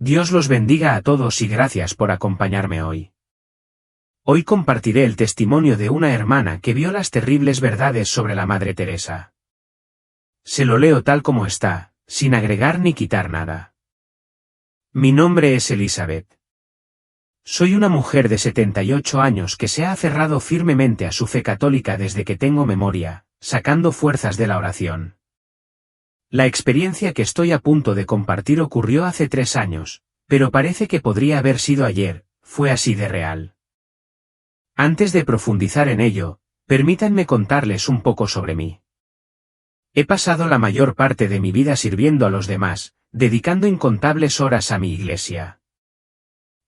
Dios los bendiga a todos y gracias por acompañarme hoy. Hoy compartiré el testimonio de una hermana que vio las terribles verdades sobre la Madre Teresa. Se lo leo tal como está, sin agregar ni quitar nada. Mi nombre es Elizabeth. Soy una mujer de 78 años que se ha aferrado firmemente a su fe católica desde que tengo memoria, sacando fuerzas de la oración. La experiencia que estoy a punto de compartir ocurrió hace 3 años, pero parece que podría haber sido ayer, fue así de real. Antes de profundizar en ello, permítanme contarles un poco sobre mí. He pasado la mayor parte de mi vida sirviendo a los demás, dedicando incontables horas a mi iglesia.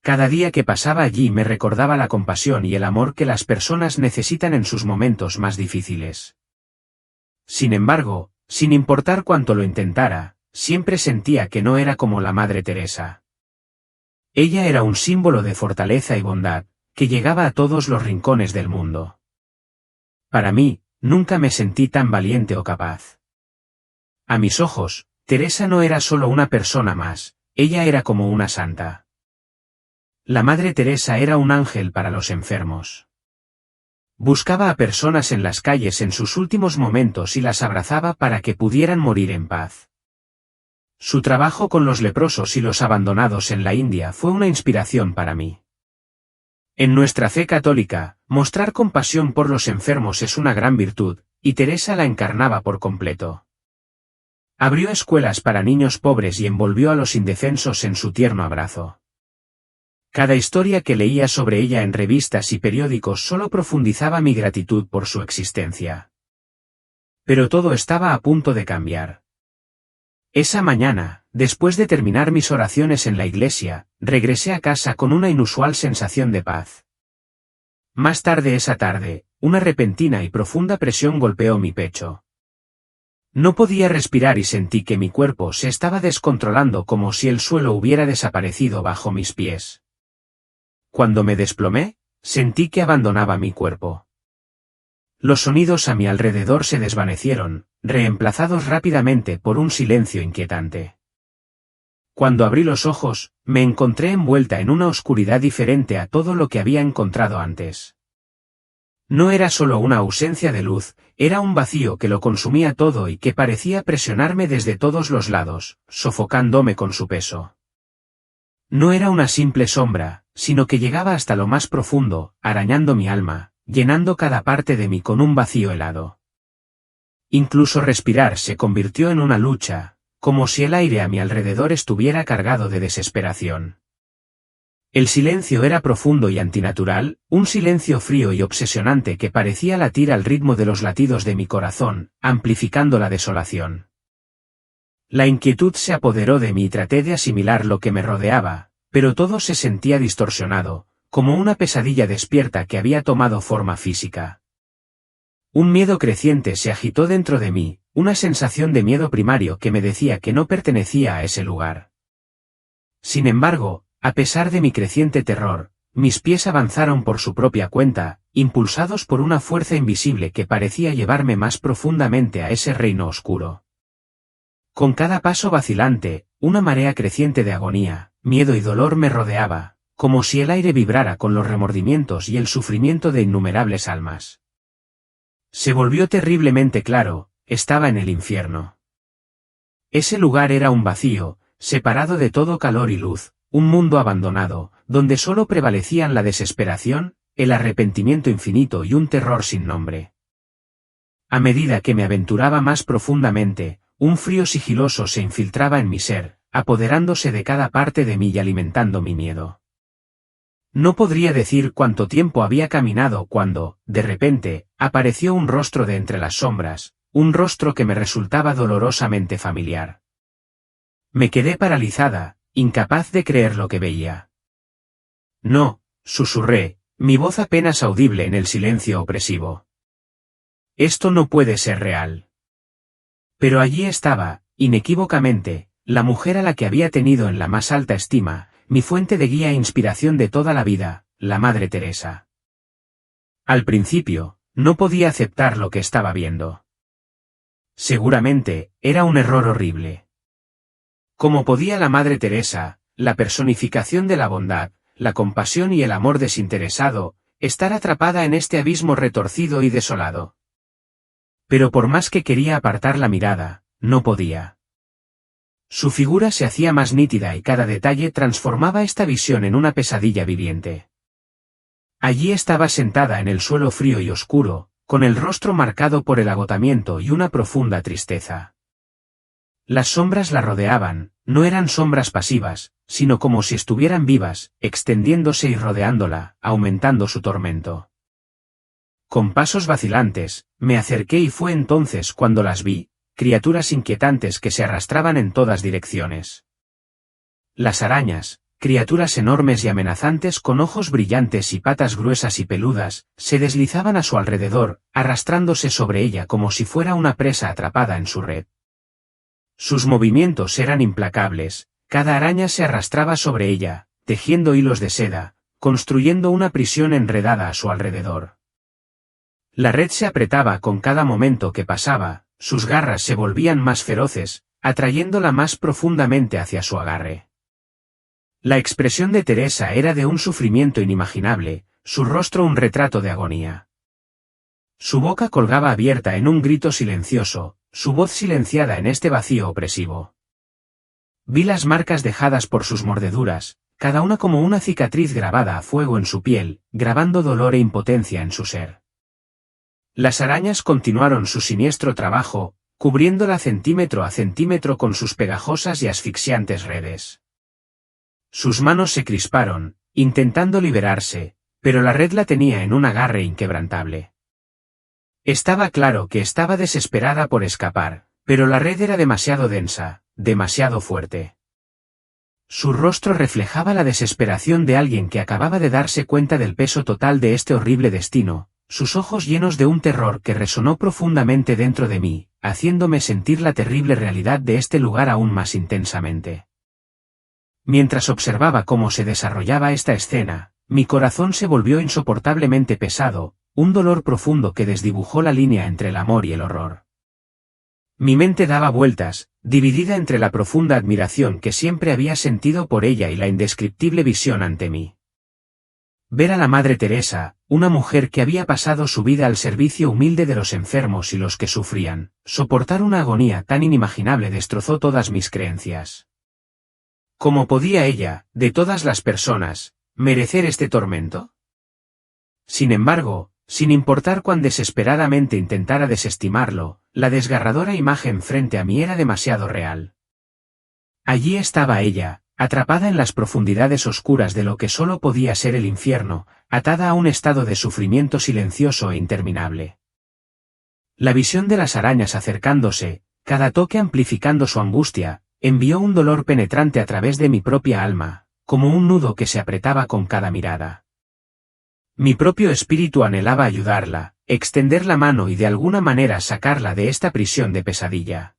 Cada día que pasaba allí me recordaba la compasión y el amor que las personas necesitan en sus momentos más difíciles. Sin embargo, sin importar cuánto lo intentara, siempre sentía que no era como la Madre Teresa. Ella era un símbolo de fortaleza y bondad, que llegaba a todos los rincones del mundo. Para mí, nunca me sentí tan valiente o capaz. A mis ojos, Teresa no era solo una persona más, ella era como una santa. La Madre Teresa era un ángel para los enfermos. Buscaba a personas en las calles en sus últimos momentos y las abrazaba para que pudieran morir en paz. Su trabajo con los leprosos y los abandonados en la India fue una inspiración para mí. En nuestra fe católica, mostrar compasión por los enfermos es una gran virtud, y Teresa la encarnaba por completo. Abrió escuelas para niños pobres y envolvió a los indefensos en su tierno abrazo. Cada historia que leía sobre ella en revistas y periódicos solo profundizaba mi gratitud por su existencia. Pero todo estaba a punto de cambiar. Esa mañana, después de terminar mis oraciones en la iglesia, regresé a casa con una inusual sensación de paz. Más tarde esa tarde, una repentina y profunda presión golpeó mi pecho. No podía respirar y sentí que mi cuerpo se estaba descontrolando como si el suelo hubiera desaparecido bajo mis pies. Cuando me desplomé, sentí que abandonaba mi cuerpo. Los sonidos a mi alrededor se desvanecieron, reemplazados rápidamente por un silencio inquietante. Cuando abrí los ojos, me encontré envuelta en una oscuridad diferente a todo lo que había encontrado antes. No era solo una ausencia de luz, era un vacío que lo consumía todo y que parecía presionarme desde todos los lados, sofocándome con su peso. No era una simple sombra, sino que llegaba hasta lo más profundo, arañando mi alma, llenando cada parte de mí con un vacío helado. Incluso respirar se convirtió en una lucha, como si el aire a mi alrededor estuviera cargado de desesperación. El silencio era profundo y antinatural, un silencio frío y obsesionante que parecía latir al ritmo de los latidos de mi corazón, amplificando la desolación. La inquietud se apoderó de mí y traté de asimilar lo que me rodeaba, pero todo se sentía distorsionado, como una pesadilla despierta que había tomado forma física. Un miedo creciente se agitó dentro de mí, una sensación de miedo primario que me decía que no pertenecía a ese lugar. Sin embargo, a pesar de mi creciente terror, mis pies avanzaron por su propia cuenta, impulsados por una fuerza invisible que parecía llevarme más profundamente a ese reino oscuro. Con cada paso vacilante, una marea creciente de agonía, miedo y dolor me rodeaba, como si el aire vibrara con los remordimientos y el sufrimiento de innumerables almas. Se volvió terriblemente claro, estaba en el infierno. Ese lugar era un vacío, separado de todo calor y luz, un mundo abandonado, donde solo prevalecían la desesperación, el arrepentimiento infinito y un terror sin nombre. A medida que me aventuraba más profundamente, un frío sigiloso se infiltraba en mi ser, apoderándose de cada parte de mí y alimentando mi miedo. No podría decir cuánto tiempo había caminado cuando, de repente, apareció un rostro de entre las sombras, un rostro que me resultaba dolorosamente familiar. Me quedé paralizada, incapaz de creer lo que veía. No, susurré, mi voz apenas audible en el silencio opresivo. Esto no puede ser real. Pero allí estaba, inequívocamente, la mujer a la que había tenido en la más alta estima, mi fuente de guía e inspiración de toda la vida, la Madre Teresa. Al principio, no podía aceptar lo que estaba viendo. Seguramente, era un error horrible. ¿Cómo podía la Madre Teresa, la personificación de la bondad, la compasión y el amor desinteresado, estar atrapada en este abismo retorcido y desolado. Pero por más que quería apartar la mirada, no podía. Su figura se hacía más nítida y cada detalle transformaba esta visión en una pesadilla viviente. Allí estaba sentada en el suelo frío y oscuro, con el rostro marcado por el agotamiento y una profunda tristeza. Las sombras la rodeaban, no eran sombras pasivas, sino como si estuvieran vivas, extendiéndose y rodeándola, aumentando su tormento. Con pasos vacilantes, me acerqué y fue entonces cuando las vi, criaturas inquietantes que se arrastraban en todas direcciones. Las arañas, criaturas enormes y amenazantes con ojos brillantes y patas gruesas y peludas, se deslizaban a su alrededor, arrastrándose sobre ella como si fuera una presa atrapada en su red. Sus movimientos eran implacables, cada araña se arrastraba sobre ella, tejiendo hilos de seda, construyendo una prisión enredada a su alrededor. La red se apretaba con cada momento que pasaba, sus garras se volvían más feroces, atrayéndola más profundamente hacia su agarre. La expresión de Teresa era de un sufrimiento inimaginable, su rostro un retrato de agonía. Su boca colgaba abierta en un grito silencioso, su voz silenciada en este vacío opresivo. Vi las marcas dejadas por sus mordeduras, cada una como una cicatriz grabada a fuego en su piel, grabando dolor e impotencia en su ser. Las arañas continuaron su siniestro trabajo, cubriéndola centímetro a centímetro con sus pegajosas y asfixiantes redes. Sus manos se crisparon, intentando liberarse, pero la red la tenía en un agarre inquebrantable. Estaba claro que estaba desesperada por escapar, pero la red era demasiado densa, demasiado fuerte. Su rostro reflejaba la desesperación de alguien que acababa de darse cuenta del peso total de este horrible destino, sus ojos llenos de un terror que resonó profundamente dentro de mí, haciéndome sentir la terrible realidad de este lugar aún más intensamente. Mientras observaba cómo se desarrollaba esta escena, mi corazón se volvió insoportablemente pesado, un dolor profundo que desdibujó la línea entre el amor y el horror. Mi mente daba vueltas, dividida entre la profunda admiración que siempre había sentido por ella y la indescriptible visión ante mí. Ver a la Madre Teresa, una mujer que había pasado su vida al servicio humilde de los enfermos y los que sufrían, soportar una agonía tan inimaginable destrozó todas mis creencias. ¿Cómo podía ella, de todas las personas, merecer este tormento? Sin embargo, sin importar cuán desesperadamente intentara desestimarlo, la desgarradora imagen frente a mí era demasiado real. Allí estaba ella, atrapada en las profundidades oscuras de lo que solo podía ser el infierno, atada a un estado de sufrimiento silencioso e interminable. La visión de las arañas acercándose, cada toque amplificando su angustia, envió un dolor penetrante a través de mi propia alma, como un nudo que se apretaba con cada mirada. Mi propio espíritu anhelaba ayudarla, extender la mano y de alguna manera sacarla de esta prisión de pesadilla.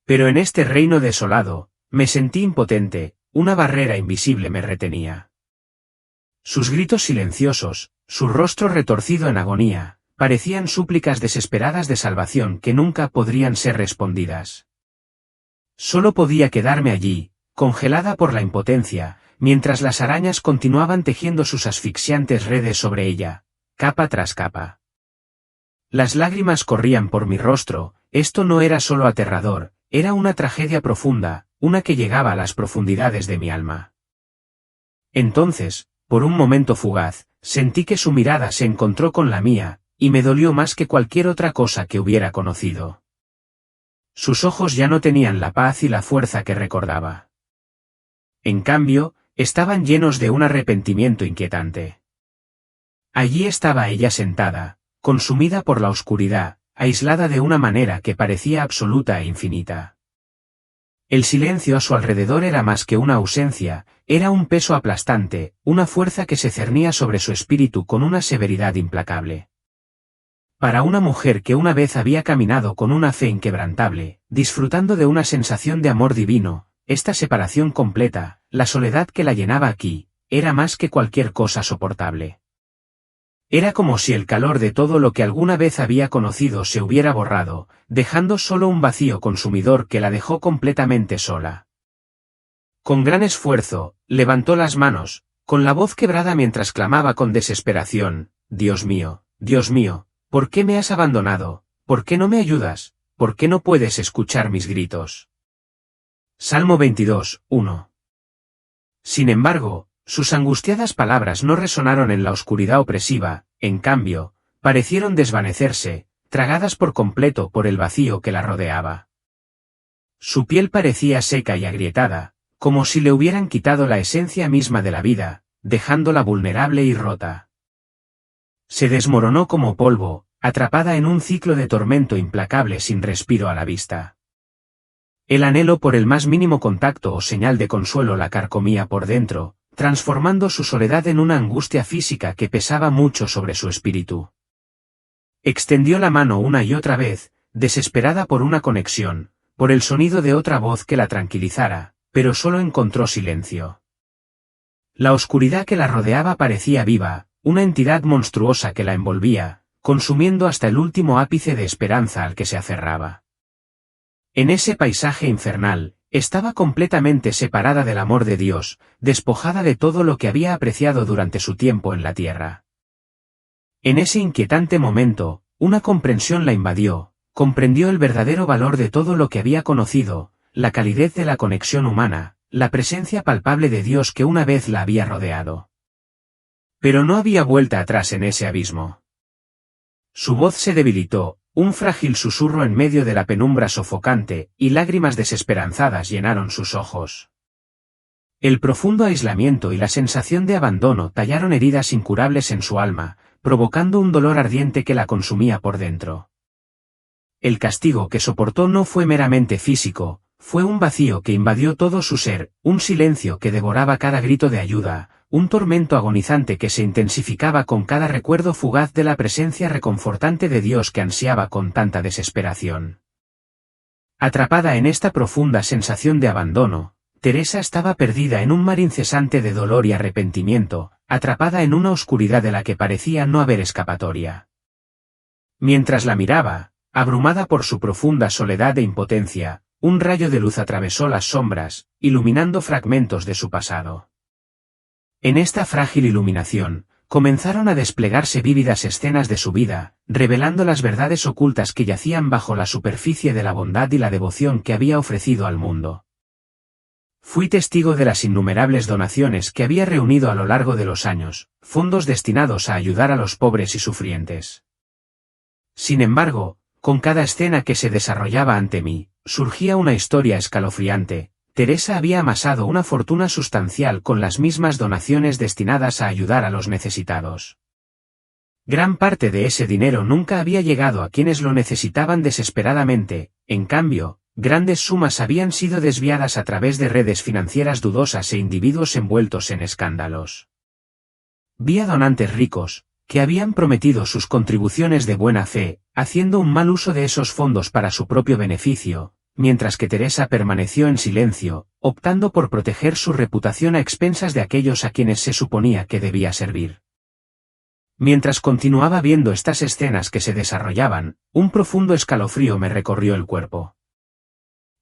Pero en este reino desolado, me sentí impotente, una barrera invisible me retenía. Sus gritos silenciosos, su rostro retorcido en agonía, parecían súplicas desesperadas de salvación que nunca podrían ser respondidas. Solo podía quedarme allí, congelada por la impotencia, mientras las arañas continuaban tejiendo sus asfixiantes redes sobre ella, capa tras capa. Las lágrimas corrían por mi rostro, esto no era solo aterrador, era una tragedia profunda, una que llegaba a las profundidades de mi alma. Entonces, por un momento fugaz, sentí que su mirada se encontró con la mía, y me dolió más que cualquier otra cosa que hubiera conocido. Sus ojos ya no tenían la paz y la fuerza que recordaba. En cambio, estaban llenos de un arrepentimiento inquietante. Allí estaba ella sentada, consumida por la oscuridad, aislada de una manera que parecía absoluta e infinita. El silencio a su alrededor era más que una ausencia, era un peso aplastante, una fuerza que se cernía sobre su espíritu con una severidad implacable. Para una mujer que una vez había caminado con una fe inquebrantable, disfrutando de una sensación de amor divino, esta separación completa, la soledad que la llenaba aquí, era más que cualquier cosa soportable. Era como si el calor de todo lo que alguna vez había conocido se hubiera borrado, dejando solo un vacío consumidor que la dejó completamente sola. Con gran esfuerzo, levantó las manos, con la voz quebrada mientras clamaba con desesperación: Dios mío, ¿por qué me has abandonado? ¿Por qué no me ayudas? ¿Por qué no puedes escuchar mis gritos? Salmo 22, 1. Sin embargo, sus angustiadas palabras no resonaron en la oscuridad opresiva, en cambio, parecieron desvanecerse, tragadas por completo por el vacío que la rodeaba. Su piel parecía seca y agrietada, como si le hubieran quitado la esencia misma de la vida, dejándola vulnerable y rota. Se desmoronó como polvo, atrapada en un ciclo de tormento implacable sin respiro a la vista. El anhelo por el más mínimo contacto o señal de consuelo la carcomía por dentro, transformando su soledad en una angustia física que pesaba mucho sobre su espíritu. Extendió la mano una y otra vez, desesperada por una conexión, por el sonido de otra voz que la tranquilizara, pero solo encontró silencio. La oscuridad que la rodeaba parecía viva, una entidad monstruosa que la envolvía, consumiendo hasta el último ápice de esperanza al que se aferraba. En ese paisaje infernal, estaba completamente separada del amor de Dios, despojada de todo lo que había apreciado durante su tiempo en la tierra. En ese inquietante momento, una comprensión la invadió, comprendió el verdadero valor de todo lo que había conocido, la calidez de la conexión humana, la presencia palpable de Dios que una vez la había rodeado. Pero no había vuelta atrás en ese abismo. Su voz se debilitó, un frágil susurro en medio de la penumbra sofocante, y lágrimas desesperanzadas llenaron sus ojos. El profundo aislamiento y la sensación de abandono tallaron heridas incurables en su alma, provocando un dolor ardiente que la consumía por dentro. El castigo que soportó no fue meramente físico, fue un vacío que invadió todo su ser, un silencio que devoraba cada grito de ayuda, un tormento agonizante que se intensificaba con cada recuerdo fugaz de la presencia reconfortante de Dios que ansiaba con tanta desesperación. Atrapada en esta profunda sensación de abandono, Teresa estaba perdida en un mar incesante de dolor y arrepentimiento, atrapada en una oscuridad de la que parecía no haber escapatoria. Mientras la miraba, abrumada por su profunda soledad e impotencia, un rayo de luz atravesó las sombras, iluminando fragmentos de su pasado. En esta frágil iluminación, comenzaron a desplegarse vívidas escenas de su vida, revelando las verdades ocultas que yacían bajo la superficie de la bondad y la devoción que había ofrecido al mundo. Fui testigo de las innumerables donaciones que había reunido a lo largo de los años, fondos destinados a ayudar a los pobres y sufrientes. Sin embargo, con cada escena que se desarrollaba ante mí, surgía una historia escalofriante. Teresa había amasado una fortuna sustancial con las mismas donaciones destinadas a ayudar a los necesitados. Gran parte de ese dinero nunca había llegado a quienes lo necesitaban desesperadamente, en cambio, grandes sumas habían sido desviadas a través de redes financieras dudosas e individuos envueltos en escándalos. Vi a donantes ricos, que habían prometido sus contribuciones de buena fe, haciendo un mal uso de esos fondos para su propio beneficio, mientras que Teresa permaneció en silencio, optando por proteger su reputación a expensas de aquellos a quienes se suponía que debía servir. Mientras continuaba viendo estas escenas que se desarrollaban, un profundo escalofrío me recorrió el cuerpo.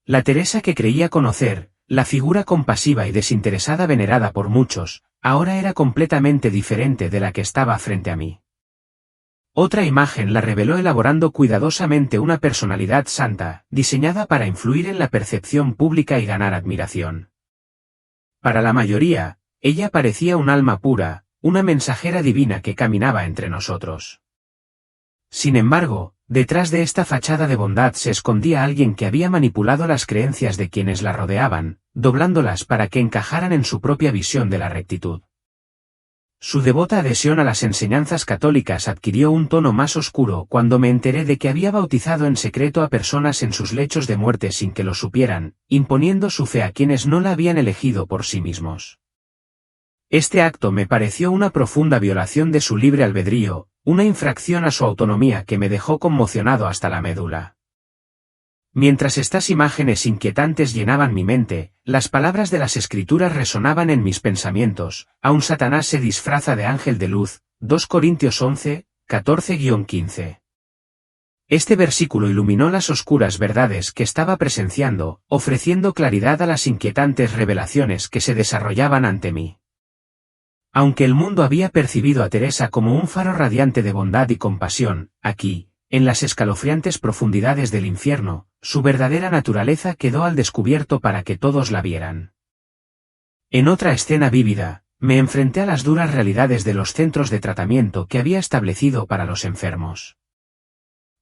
La Teresa que creía conocer, la figura compasiva y desinteresada venerada por muchos, ahora era completamente diferente de la que estaba frente a mí. Otra imagen la reveló elaborando cuidadosamente una personalidad santa, diseñada para influir en la percepción pública y ganar admiración. Para la mayoría, ella parecía un alma pura, una mensajera divina que caminaba entre nosotros. Sin embargo, detrás de esta fachada de bondad se escondía alguien que había manipulado las creencias de quienes la rodeaban, doblándolas para que encajaran en su propia visión de la rectitud. Su devota adhesión a las enseñanzas católicas adquirió un tono más oscuro cuando me enteré de que había bautizado en secreto a personas en sus lechos de muerte sin que lo supieran, imponiendo su fe a quienes no la habían elegido por sí mismos. Este acto me pareció una profunda violación de su libre albedrío, una infracción a su autonomía que me dejó conmocionado hasta la médula. Mientras estas imágenes inquietantes llenaban mi mente, las palabras de las Escrituras resonaban en mis pensamientos: aun Satanás se disfraza de ángel de luz, 2 Corintios 11, 14-15. Este versículo iluminó las oscuras verdades que estaba presenciando, ofreciendo claridad a las inquietantes revelaciones que se desarrollaban ante mí. Aunque el mundo había percibido a Teresa como un faro radiante de bondad y compasión, aquí, en las escalofriantes profundidades del infierno, su verdadera naturaleza quedó al descubierto para que todos la vieran. En otra escena vívida, me enfrenté a las duras realidades de los centros de tratamiento que había establecido para los enfermos.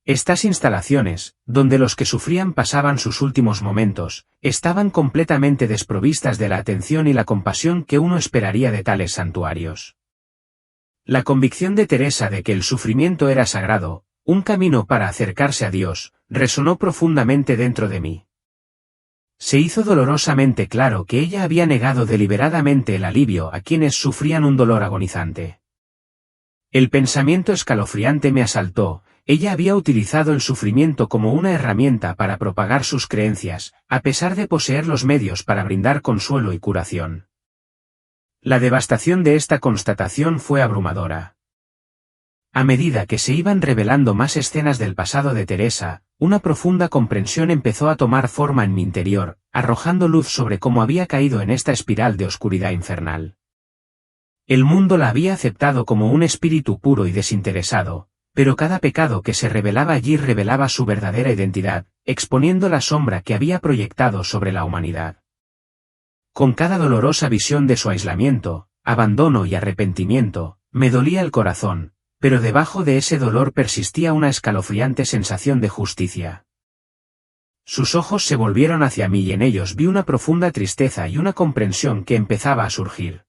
Estas instalaciones, donde los que sufrían pasaban sus últimos momentos, estaban completamente desprovistas de la atención y la compasión que uno esperaría de tales santuarios. La convicción de Teresa de que el sufrimiento era sagrado, un camino para acercarse a Dios, resonó profundamente dentro de mí. Se hizo dolorosamente claro que ella había negado deliberadamente el alivio a quienes sufrían un dolor agonizante. El pensamiento escalofriante me asaltó. Ella había utilizado el sufrimiento como una herramienta para propagar sus creencias, a pesar de poseer los medios para brindar consuelo y curación. La devastación de esta constatación fue abrumadora. A medida que se iban revelando más escenas del pasado de Teresa, una profunda comprensión empezó a tomar forma en mi interior, arrojando luz sobre cómo había caído en esta espiral de oscuridad infernal. El mundo la había aceptado como un espíritu puro y desinteresado, pero cada pecado que se revelaba allí revelaba su verdadera identidad, exponiendo la sombra que había proyectado sobre la humanidad. Con cada dolorosa visión de su aislamiento, abandono y arrepentimiento, me dolía el corazón, pero debajo de ese dolor persistía una escalofriante sensación de justicia. Sus ojos se volvieron hacia mí y en ellos vi una profunda tristeza y una comprensión que empezaba a surgir.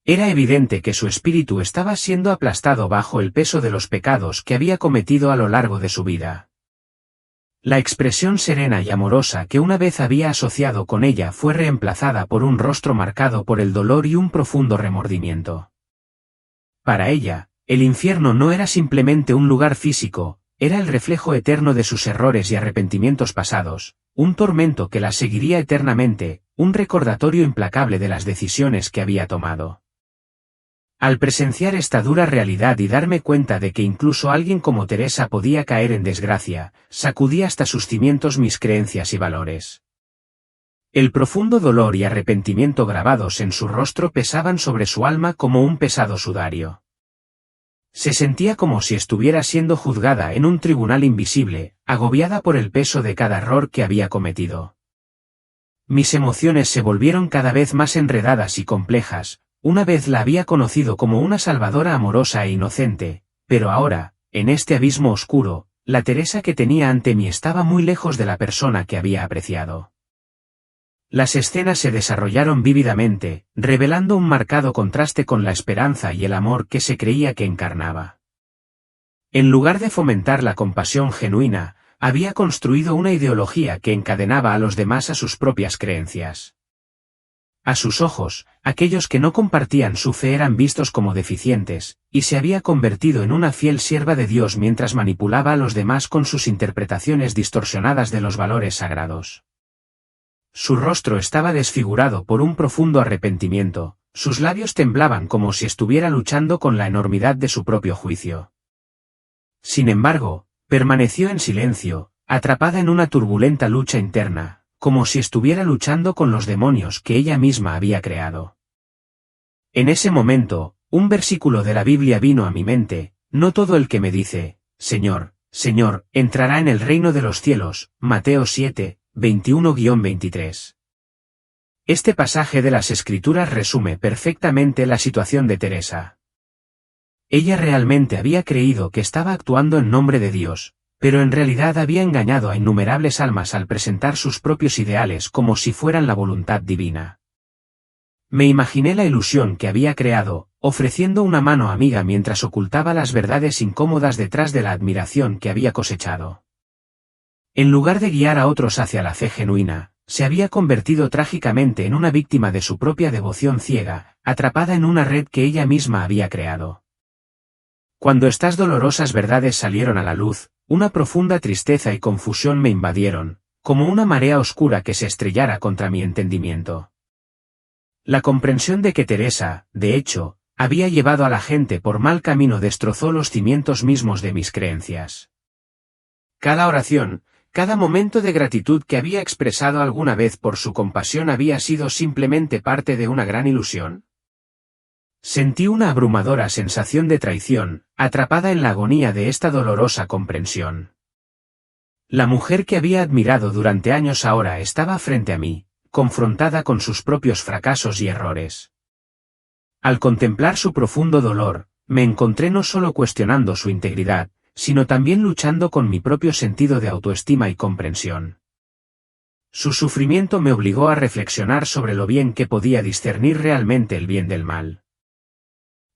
Era evidente que su espíritu estaba siendo aplastado bajo el peso de los pecados que había cometido a lo largo de su vida. La expresión serena y amorosa que una vez había asociado con ella fue reemplazada por un rostro marcado por el dolor y un profundo remordimiento. Para ella, el infierno no era simplemente un lugar físico, era el reflejo eterno de sus errores y arrepentimientos pasados, un tormento que la seguiría eternamente, un recordatorio implacable de las decisiones que había tomado. Al presenciar esta dura realidad y darme cuenta de que incluso alguien como Teresa podía caer en desgracia, sacudí hasta sus cimientos mis creencias y valores. El profundo dolor y arrepentimiento grabados en su rostro pesaban sobre su alma como un pesado sudario. Se sentía como si estuviera siendo juzgada en un tribunal invisible, agobiada por el peso de cada error que había cometido. Mis emociones se volvieron cada vez más enredadas y complejas. Una vez la había conocido como una salvadora amorosa e inocente, pero ahora, en este abismo oscuro, la Teresa que tenía ante mí estaba muy lejos de la persona que había apreciado. Las escenas se desarrollaron vívidamente, revelando un marcado contraste con la esperanza y el amor que se creía que encarnaba. En lugar de fomentar la compasión genuina, había construido una ideología que encadenaba a los demás a sus propias creencias. A sus ojos, aquellos que no compartían su fe eran vistos como deficientes, y se había convertido en una fiel sierva de Dios mientras manipulaba a los demás con sus interpretaciones distorsionadas de los valores sagrados. Su rostro estaba desfigurado por un profundo arrepentimiento, sus labios temblaban como si estuviera luchando con la enormidad de su propio juicio. Sin embargo, permaneció en silencio, atrapada en una turbulenta lucha interna, como si estuviera luchando con los demonios que ella misma había creado. En ese momento, un versículo de la Biblia vino a mi mente: no todo el que me dice, Señor, Señor, entrará en el reino de los cielos, Mateo 7, 21-23. Este pasaje de las Escrituras resume perfectamente la situación de Teresa. Ella realmente había creído que estaba actuando en nombre de Dios, pero en realidad había engañado a innumerables almas al presentar sus propios ideales como si fueran la voluntad divina. Me imaginé la ilusión que había creado, ofreciendo una mano amiga mientras ocultaba las verdades incómodas detrás de la admiración que había cosechado. En lugar de guiar a otros hacia la fe genuina, se había convertido trágicamente en una víctima de su propia devoción ciega, atrapada en una red que ella misma había creado. Cuando estas dolorosas verdades salieron a la luz, una profunda tristeza y confusión me invadieron, como una marea oscura que se estrellara contra mi entendimiento. La comprensión de que Teresa, de hecho, había llevado a la gente por mal camino destrozó los cimientos mismos de mis creencias. Cada oración, cada momento de gratitud que había expresado alguna vez por su compasión había sido simplemente parte de una gran ilusión. Sentí una abrumadora sensación de traición, atrapada en la agonía de esta dolorosa comprensión. La mujer que había admirado durante años ahora estaba frente a mí, confrontada con sus propios fracasos y errores. Al contemplar su profundo dolor, me encontré no solo cuestionando su integridad, sino también luchando con mi propio sentido de autoestima y comprensión. Su sufrimiento me obligó a reflexionar sobre lo bien que podía discernir realmente el bien del mal.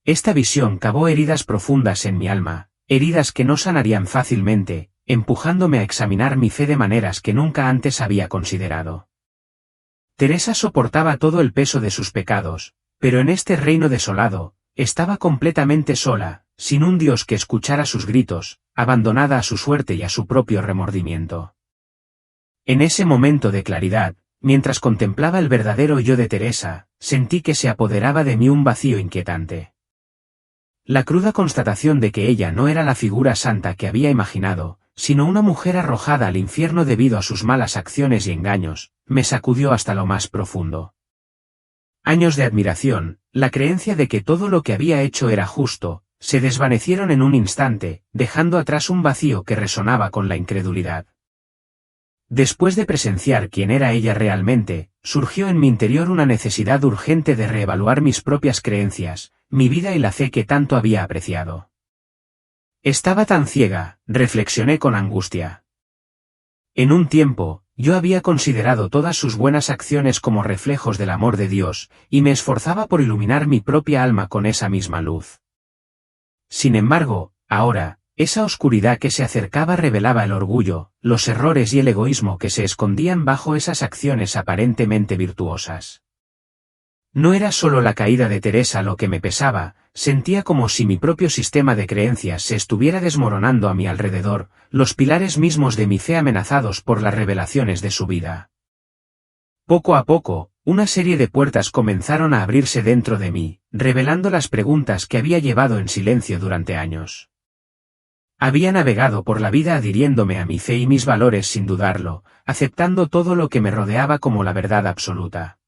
Esta visión cavó heridas profundas en mi alma, heridas que no sanarían fácilmente, empujándome a examinar mi fe de maneras que nunca antes había considerado. Teresa soportaba todo el peso de sus pecados, pero en este reino desolado, estaba completamente sola, sin un Dios que escuchara sus gritos, abandonada a su suerte y a su propio remordimiento. En ese momento de claridad, mientras contemplaba el verdadero yo de Teresa, sentí que se apoderaba de mí un vacío inquietante. La cruda constatación de que ella no era la figura santa que había imaginado, sino una mujer arrojada al infierno debido a sus malas acciones y engaños, me sacudió hasta lo más profundo. Años de admiración, la creencia de que todo lo que había hecho era justo, se desvanecieron en un instante, dejando atrás un vacío que resonaba con la incredulidad. Después de presenciar quién era ella realmente, surgió en mi interior una necesidad urgente de reevaluar mis propias creencias, mi vida y la fe que tanto había apreciado. Estaba tan ciega, reflexioné con angustia. En un tiempo, yo había considerado todas sus buenas acciones como reflejos del amor de Dios, y me esforzaba por iluminar mi propia alma con esa misma luz. Sin embargo, ahora, esa oscuridad que se acercaba revelaba el orgullo, los errores y el egoísmo que se escondían bajo esas acciones aparentemente virtuosas. No era solo la caída de Teresa lo que me pesaba, sentía como si mi propio sistema de creencias se estuviera desmoronando a mi alrededor, los pilares mismos de mi fe amenazados por las revelaciones de su vida. Poco a poco, una serie de puertas comenzaron a abrirse dentro de mí, revelando las preguntas que había llevado en silencio durante años. Había navegado por la vida adhiriéndome a mi fe y mis valores sin dudarlo, aceptando todo lo que me rodeaba como la verdad absoluta.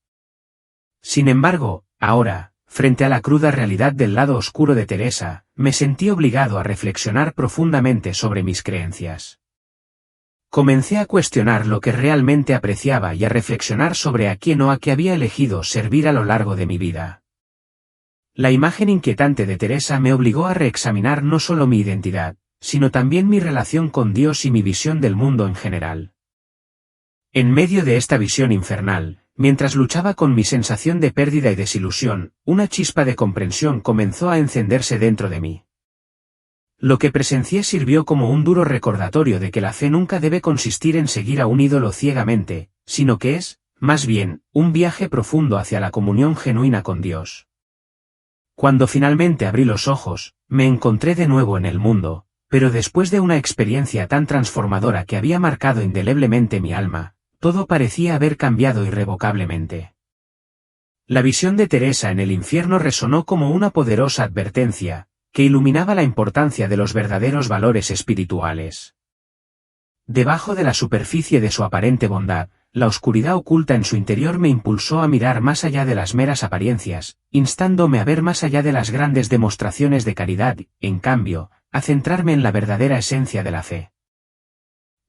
Sin embargo, ahora, frente a la cruda realidad del lado oscuro de Teresa, me sentí obligado a reflexionar profundamente sobre mis creencias. Comencé a cuestionar lo que realmente apreciaba y a reflexionar sobre a quién o a qué había elegido servir a lo largo de mi vida. La imagen inquietante de Teresa me obligó a reexaminar no solo mi identidad, sino también mi relación con Dios y mi visión del mundo en general. En medio de esta visión infernal, mientras luchaba con mi sensación de pérdida y desilusión, una chispa de comprensión comenzó a encenderse dentro de mí. Lo que presencié sirvió como un duro recordatorio de que la fe nunca debe consistir en seguir a un ídolo ciegamente, sino que es, más bien, un viaje profundo hacia la comunión genuina con Dios. Cuando finalmente abrí los ojos, me encontré de nuevo en el mundo, pero después de una experiencia tan transformadora que había marcado indeleblemente mi alma, todo parecía haber cambiado irrevocablemente. La visión de Teresa en el infierno resonó como una poderosa advertencia, que iluminaba la importancia de los verdaderos valores espirituales. Debajo de la superficie de su aparente bondad, la oscuridad oculta en su interior me impulsó a mirar más allá de las meras apariencias, instándome a ver más allá de las grandes demostraciones de caridad, en cambio, a centrarme en la verdadera esencia de la fe.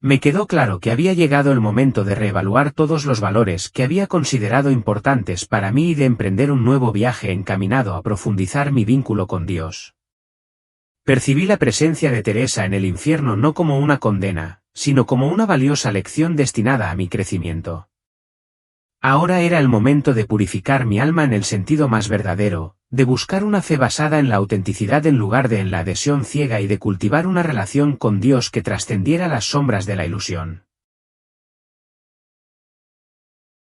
Me quedó claro que había llegado el momento de reevaluar todos los valores que había considerado importantes para mí y de emprender un nuevo viaje encaminado a profundizar mi vínculo con Dios. Percibí la presencia de Teresa en el infierno no como una condena, sino como una valiosa lección destinada a mi crecimiento. Ahora era el momento de purificar mi alma en el sentido más verdadero, de buscar una fe basada en la autenticidad en lugar de en la adhesión ciega y de cultivar una relación con Dios que trascendiera las sombras de la ilusión.